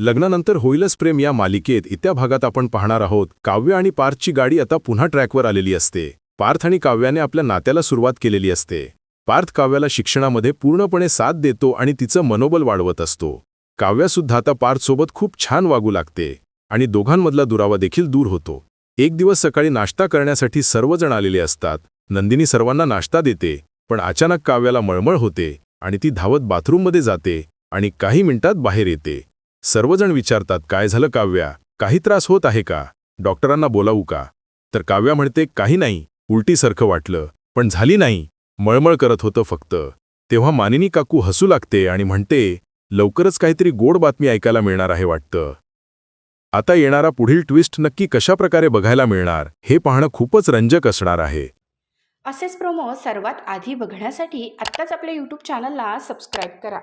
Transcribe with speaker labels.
Speaker 1: लग्नानंतर होईलच प्रेम या मालिकेत इत्या भागात आपण पाहणार आहोत काव्य आणि पार्थची गाडी आता पुन्हा ट्रॅकवर आलेली असते. पार्थ आणि काव्याने आपल्या नात्याला सुरुवात केलेली असते. पार्थ काव्याला शिक्षणामध्ये पूर्णपणे साथ देतो आणि तिचं मनोबल वाढवत असतो. काव्यासुद्धा आता पार्थसोबत खूप छान वागू लागते आणि दोघांमधला दुरावा देखील दूर होतो. एक दिवस सकाळी नाश्ता करण्यासाठी सर्वजण आलेले असतात. नंदिनी सर्वांना नाश्ता देते, पण अचानक काव्याला मळमळ होते आणि ती धावत बाथरूममध्ये जाते आणि काही मिनिटात बाहेर येते. सर्वजण विचारतात, काय झालं काव्या, काही त्रास होत आहे का, डॉक्टरांना बोलावू का? तर काव्या म्हणते, काही नाही, उलटीसारखं वाटलं, पण झाली नाही, मळमळ करत होतं फक्त. तेव्हा मानिनी काकू हसू लागते आणि म्हणते, लवकरच काहीतरी गोड बातमी ऐकायला मिळणार आहे वाटतं. आता येणारा पुढील ट्विस्ट नक्की कशाप्रकारे बघायला मिळणार हे पाहणं खूपच रंजक असणार आहे.
Speaker 2: असेच प्रोमो सर्वात आधी बघण्यासाठी आत्ताच आपल्या यूट्यूब चॅनलला सबस्क्राईब करा.